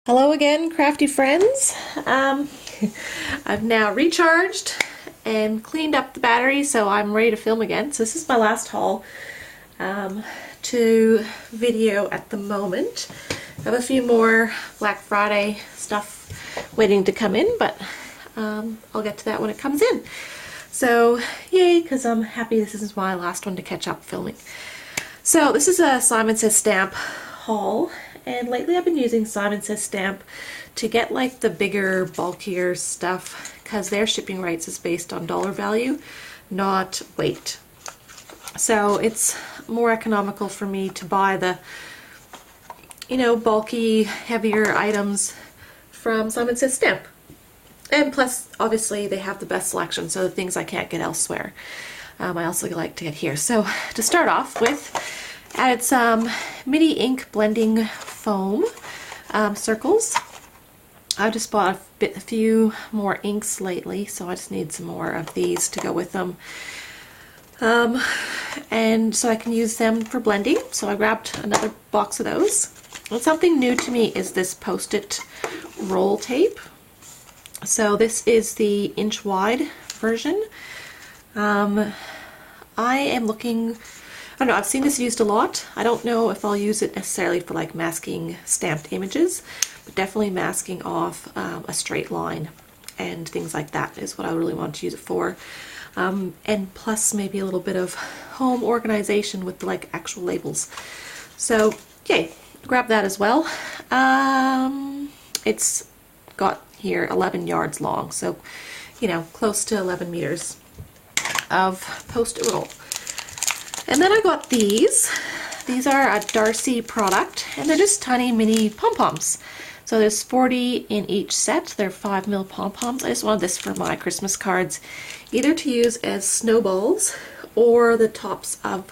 Hello again, crafty friends. I've now recharged and cleaned up the battery, so I'm ready to film again. So this is my last haul to video at the moment. I have a few more Black Friday stuff waiting to come in, but I'll get to that when it comes in. So yay, because I'm happy this is my last one to catch up filming. So this is a Says Stamp haul. And lately I've been using Says Stamp to get like the bigger, bulkier stuff because their shipping rates is based on dollar value, not weight. So it's more economical for me to buy the, bulky, heavier items from Says Stamp. And plus, obviously, they have the best selection, so the things I can't get elsewhere. I also like to get here. So to start off with, added some mini ink blending foam circles. I just bought a few more inks lately, so I just need some more of these to go with them. And so I can use them for blending. So I grabbed another box of those. And something new to me is this Post-it roll tape. So this is the inch wide version. I am looking, I don't know, I've seen this used a lot. I don't know if I'll use it necessarily for like masking stamped images, but definitely masking off a straight line and things like that is what I really want to use it for. And plus maybe a little bit of home organization with like actual labels. So yay, grab that as well. It's got here 11 yards long, so close to 11 meters of Post-it roll. And then I got these. These are a Darcy product, and they're just tiny mini pom-poms. So there's 40 in each set. They're 5mm pom-poms. I just wanted this for my Christmas cards, either to use as snowballs or the tops of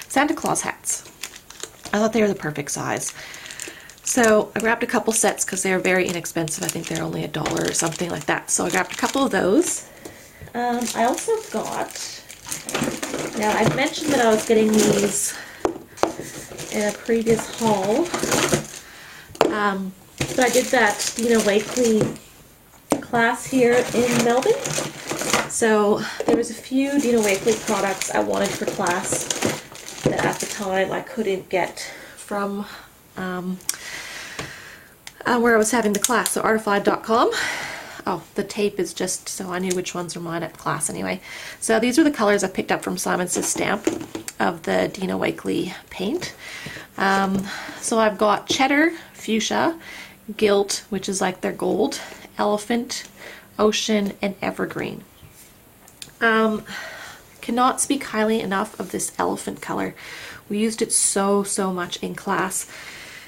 Santa Claus hats. I thought they were the perfect size. So I grabbed a couple sets because they're very inexpensive. I think they're only $1 or something like that. So I grabbed a couple of those. I also got, now I mentioned that I was getting these in a previous haul, but I did that Dina Wakley class here in Melbourne. So there was a few Dina Wakley products I wanted for class that at the time I couldn't get from where I was having the class, so artified.com. Oh, the tape is just so I knew which ones were mine at class anyway. So these are the colors I picked up from Says Stamp of the Dina Wakley paint. So I've got cheddar, fuchsia, gilt, which is like their gold, elephant, ocean, and evergreen. Cannot speak highly enough of this elephant color. We used it so much in class.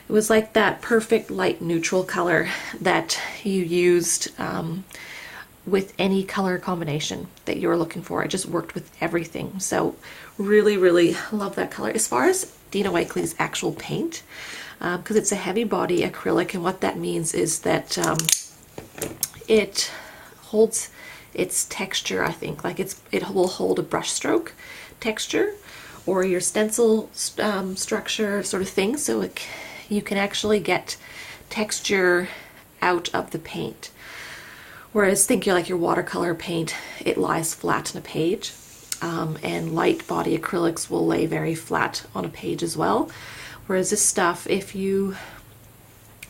It was like that perfect light neutral color that you used with any color combination that you were looking for. It just worked with everything. So really love that color. As far as Dina Wakley's actual paint, because it's a heavy body acrylic, and what that means is that it holds its texture, I think. Like it will hold a brush stroke texture or your stencil structure sort of thing. So you can actually get texture out of the paint. Whereas think you're like your watercolor paint, it lies flat on a page. And light body acrylics will lay very flat on a page as well. Whereas this stuff, if you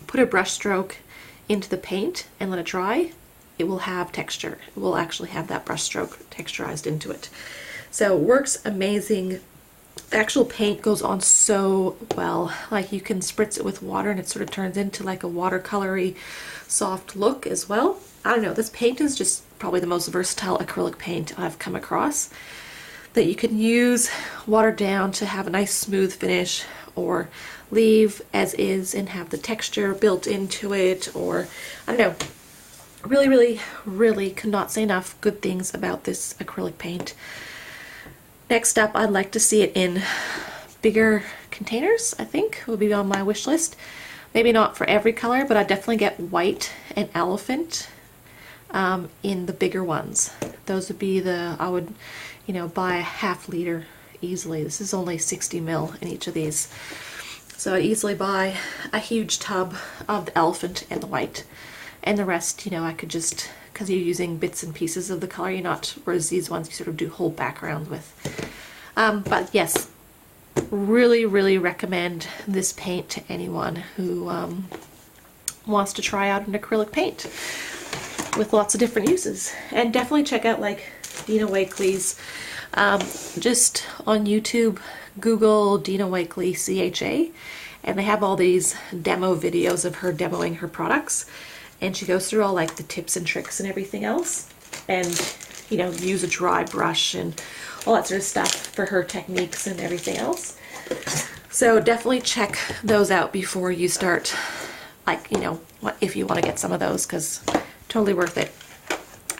put a brush stroke into the paint and let it dry, it will have texture. It will actually have that brush stroke texturized into it. So it works amazing. The actual paint goes on so well. Like you can spritz it with water and it sort of turns into like a watercolory soft look as well. I don't know, this paint is just probably the most versatile acrylic paint I've come across, that you can use watered down to have a nice smooth finish, or leave as is and have the texture built into it, or I don't know. Really could not say enough good things about this acrylic paint. Next up, I'd like to see it in bigger containers, I think, will be on my wish list. Maybe not for every color, but I'd definitely get white and elephant in the bigger ones. Those would be I would, buy a 1/2 liter easily. This is only 60 ml in each of these. So I'd easily buy a huge tub of the elephant and the white, and the rest, you know, I could just, because you're using bits and pieces of the color, you're not, whereas these ones you sort of do whole backgrounds with. But yes, really, really recommend this paint to anyone who wants to try out an acrylic paint with lots of different uses. And definitely check out like Dina Wakley's, just on YouTube, Google Dina Wakley CHA, and they have all these demo videos of her demoing her products, and she goes through all like the tips and tricks and everything else, and you know, use a dry brush and all that sort of stuff for her techniques and everything else. So definitely check those out before you start, like, you know, if you want to get some of those, because totally worth it.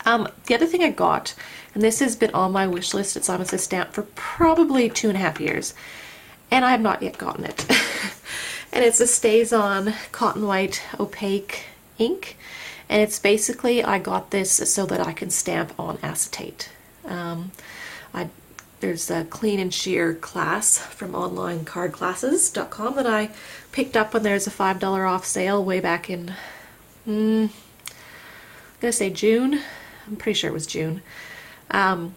The other thing I got, and this has been on my wish list at Says Stamp for probably 2.5 years, and I have not yet gotten it. And it's a Stays-On Cotton White Opaque ink, and it's basically, I got this so that I can stamp on acetate. There's a clean and sheer class from onlinecardclasses.com that I picked up when there's a $5 off sale way back in, I'm gonna say June. I'm pretty sure it was June. And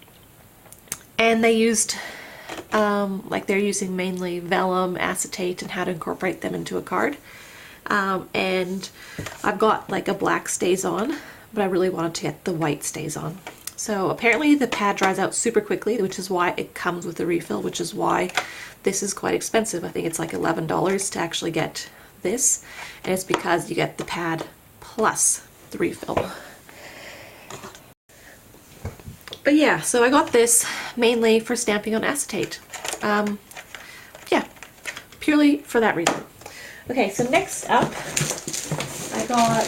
they used, like they're using mainly vellum, acetate, and how to incorporate them into a card. And I've got like a black Stays-On, but I really wanted to get the white Stays-On. So apparently the pad dries out super quickly, which is why it comes with a refill, which is why this is quite expensive. I think it's like $11 to actually get this, and it's because you get the pad plus the refill. But yeah, so I got this mainly for stamping on acetate. Yeah, purely for that reason. Okay, so next up, I got,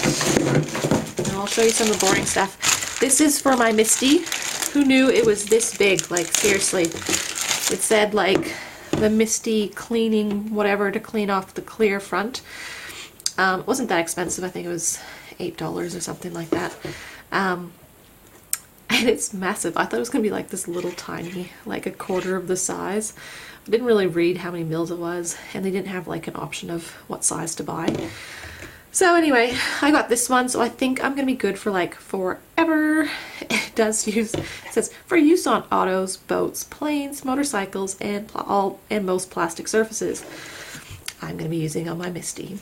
and I'll show you some of the boring stuff. This is for my Misty. Who knew it was this big? Like, seriously. It said, like, the Misty cleaning whatever to clean off the clear front. It wasn't that expensive. I think it was $8 or something like that. And it's massive. I thought it was going to be like this little tiny, like a quarter of the size. I didn't really read how many mils it was, and they didn't have like an option of what size to buy. So anyway, I got this one, so I think I'm going to be good for like forever. It does use, it says, for use on autos, boats, planes, motorcycles, and most plastic surfaces. I'm going to be using on my Misty.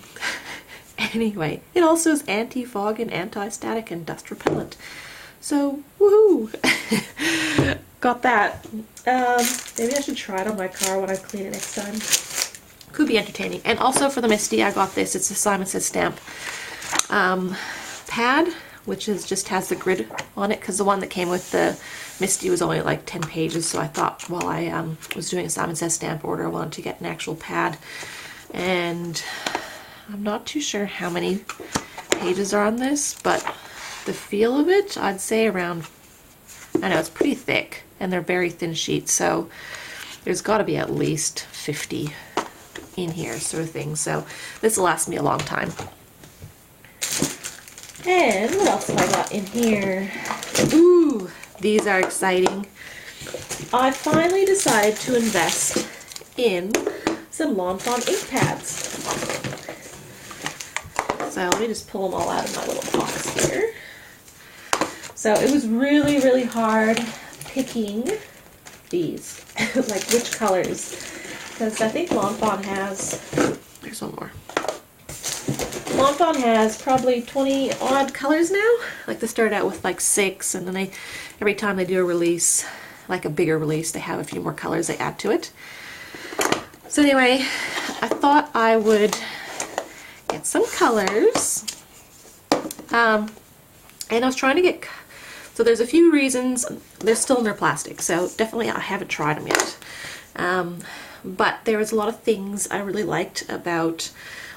Anyway, it also is anti-fog and anti-static and dust repellent. So, woohoo! Got that. Maybe I should try it on my car when I clean it next time. Could be entertaining. And also for the Misty, I got this. It's a Says Stamp pad, which is just has the grid on it, because the one that came with the Misty was only like 10 pages. So I thought while I was doing a Says Stamp order, I wanted to get an actual pad. And I'm not too sure how many pages are on this, but the feel of it, I'd say around, I know it's pretty thick, and they're very thin sheets, so there's got to be at least 50 in here, sort of thing. So this will last me a long time. And what else have I got in here? Ooh, these are exciting. I finally decided to invest in some Lawn Fawn ink pads. So let me just pull them all out of my little box here. So it was really, really hard picking these, like which colors, because I think Lawn Fawn has, there's one more. Lawn Fawn has probably 20 odd colors now. Like they started out with like 6, and then every time they do a release, like a bigger release, they have a few more colors they add to it. So anyway, I thought I would get some colors. And I was trying to get, so there's a few reasons. They're still in their plastic, so definitely I haven't tried them yet. But there was a lot of things I really liked about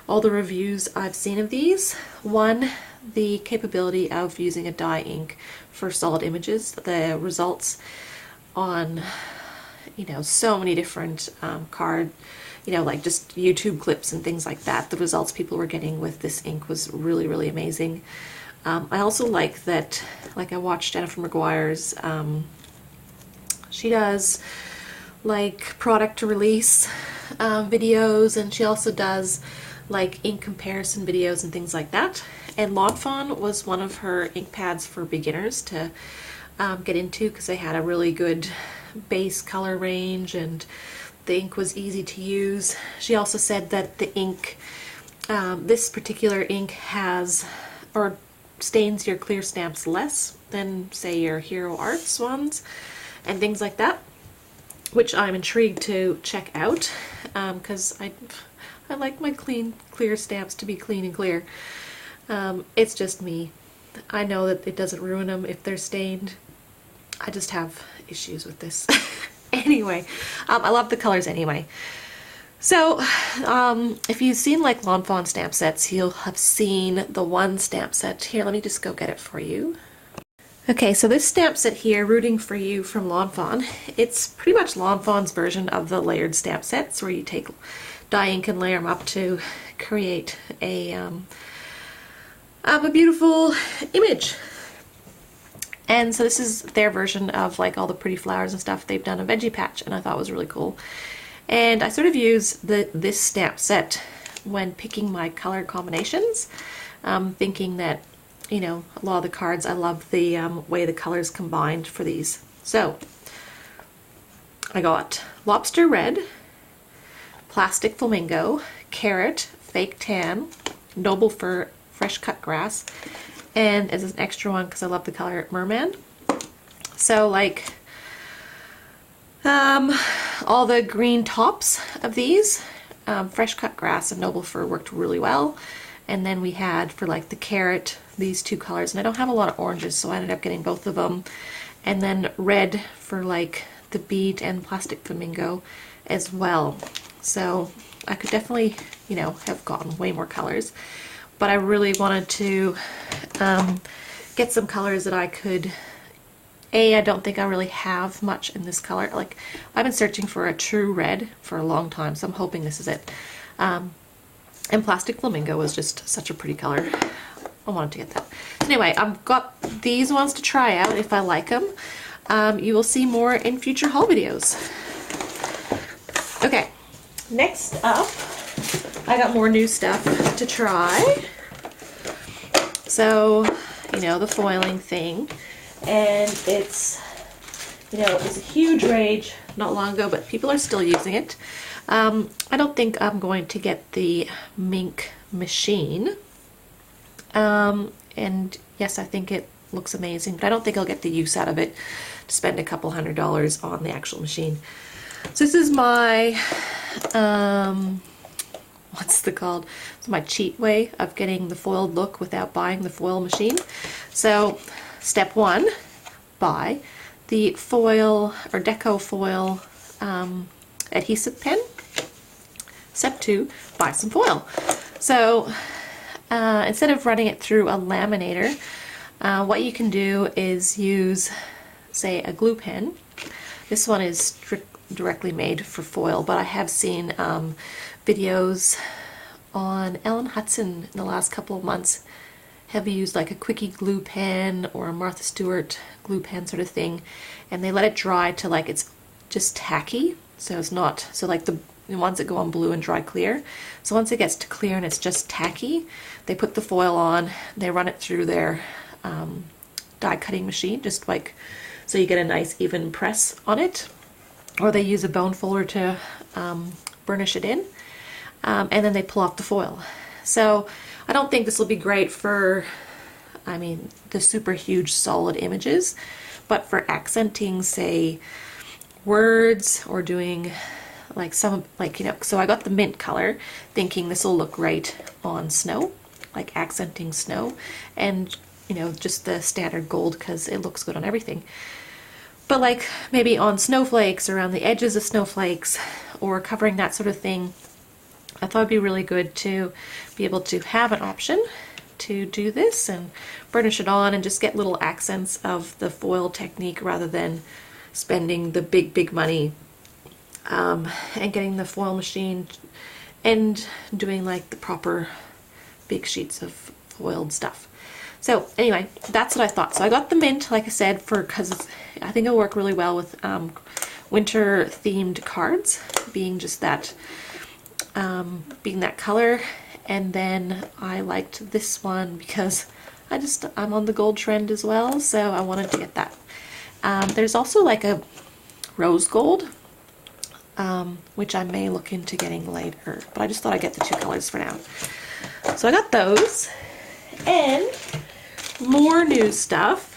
all the reviews I've seen of these. One, the capability of using a dye ink for solid images. The results on, you know, so many different card, you know, like just YouTube clips and things like that. The results people were getting with this ink was really, really amazing. I also like that, like I watched Jennifer McGuire's, she does like product to release videos, and she also does like ink comparison videos and things like that. And Lawn Fawn was one of her ink pads for beginners to get into, because they had a really good base color range and the ink was easy to use. She also said that the ink, this particular ink has, or stains your clear stamps less than say your Hero Arts ones and things like that, which I'm intrigued to check out, because I like my clear stamps to be clean and clear. It's just me. I know that it doesn't ruin them if they're stained. I just have issues with this. Anyway, I love the colors anyway. So, if you've seen like Lawn Fawn stamp sets, you'll have seen the one stamp set. Here, let me just go get it for you. Okay, so this stamp set here, Rooting for You from Lawn Fawn, it's pretty much Lawn Fawn's version of the layered stamp sets, where you take dye ink and layer them up to create a beautiful image. And so this is their version of like all the pretty flowers and stuff. They've done a veggie patch, and I thought it was really cool. And I sort of use this stamp set when picking my color combinations, thinking that, you know, a lot of the cards, I love the way the colors combined for these. So I got Lobster Red, Plastic Flamingo, Carrot, Fake Tan, Noble Fir, Fresh Cut Grass, and as an extra one, because I love the color, Merman. So like all the green tops of these, Fresh Cut Grass and Noble Fir worked really well. And then we had for like the Carrot, these two colors, and I don't have a lot of oranges, so I ended up getting both of them. And then red for like the Bead and Plastic Flamingo as well. So I could definitely, you know, have gotten way more colors, but I really wanted to get some colors that I could, I don't think I really have much in this color. Like, I've been searching for a true red for a long time, so I'm hoping this is it. And Plastic Flamingo was just such a pretty color. I wanted to get that. So anyway, I've got these ones to try out if I like them. You will see more in future haul videos. Okay, next up, I got more new stuff to try. So, you know, the foiling thing, and it's, you know, it was a huge rage not long ago, but people are still using it. I don't think I'm going to get the Mink machine, and yes, I think it looks amazing, but I don't think I'll get the use out of it to spend a couple $100 on the actual machine. So this is my what's it called? It's my cheat way of getting the foiled look without buying the foil machine. So step one, buy the foil or deco foil adhesive pen. Step two, buy some foil. So instead of running it through a laminator, what you can do is use, say, a glue pen. This one is directly made for foil, but I have seen videos on Ellen Hudson in the last couple of months have used like a quickie glue pen or a Martha Stewart glue pen sort of thing, and they let it dry to like it's just tacky, so it's not, so like the ones that go on blue and dry clear. So once it gets to clear and it's just tacky, they put the foil on, they run it through their die cutting machine, just like so you get a nice even press on it, or they use a bone folder to burnish it in, and then they pull off the foil. So I don't think this will be great for, I mean, the super huge solid images, but for accenting, say, words, or doing like some, like, you know, so I got the mint color thinking this will look great on snow, like accenting snow, and, you know, just the standard gold because it looks good on everything. But like maybe on snowflakes, around the edges of snowflakes, or covering that sort of thing, I thought it'd be really good to be able to have an option to do this and burnish it on and just get little accents of the foil technique rather than spending the big money and getting the foil machine and doing like the proper big sheets of foiled stuff. So anyway, that's what I thought. So I got the mint, like I said, because I think it'll work really well with winter themed cards, being just that, being that color. And then I liked this one because I'm on the gold trend as well, so I wanted to get that. There's also like a rose gold, which I may look into getting later, but I just thought I'd get the two colors for now. So I got those, and more new stuff,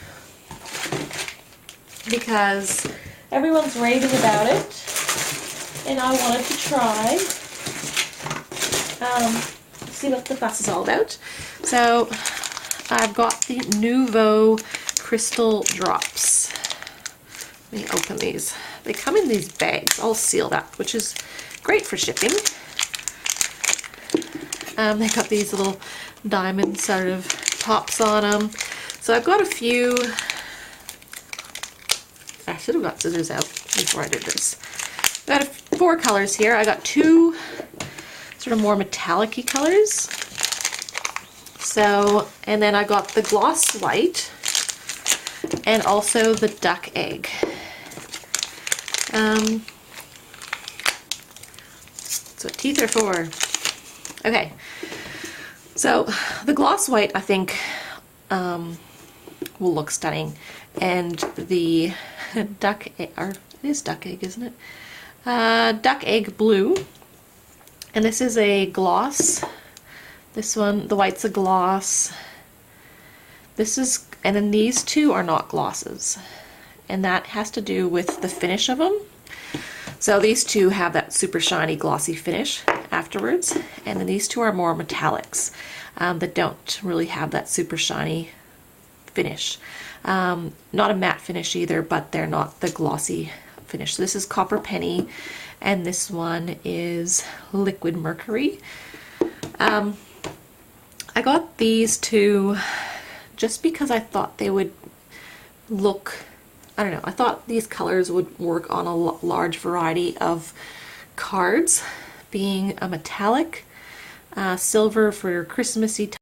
because everyone's raving about it, and I wanted to try, see what the fuss is all about. So I've got the Nouveau Crystal Drops. Let me open these. They come in these bags all sealed up, which is great for shipping. They got these little diamond sort of tops on them. So I've got a few. I should have got scissors out before I did this. I've got 4 colors here. I got 2 sort of more metallic-y colors. So, and then I got the gloss white and also the duck egg. That's what teeth are for. Okay, so the gloss white I think will look stunning, and the duck egg, or it is duck egg, isn't it? Duck egg blue, and this is a gloss. This one, the white's a gloss. This is, and then these two are not glosses, and that has to do with the finish of them. So these two have that super shiny glossy finish afterwards, and then these two are more metallics that don't really have that super shiny finish. Not a matte finish either, but they're not the glossy finish. So this is Copper Penny, and this one is Liquid Mercury. I got these two just because I thought they would look, I don't know, I thought these colors would work on a large variety of cards, being a metallic, silver for Christmassy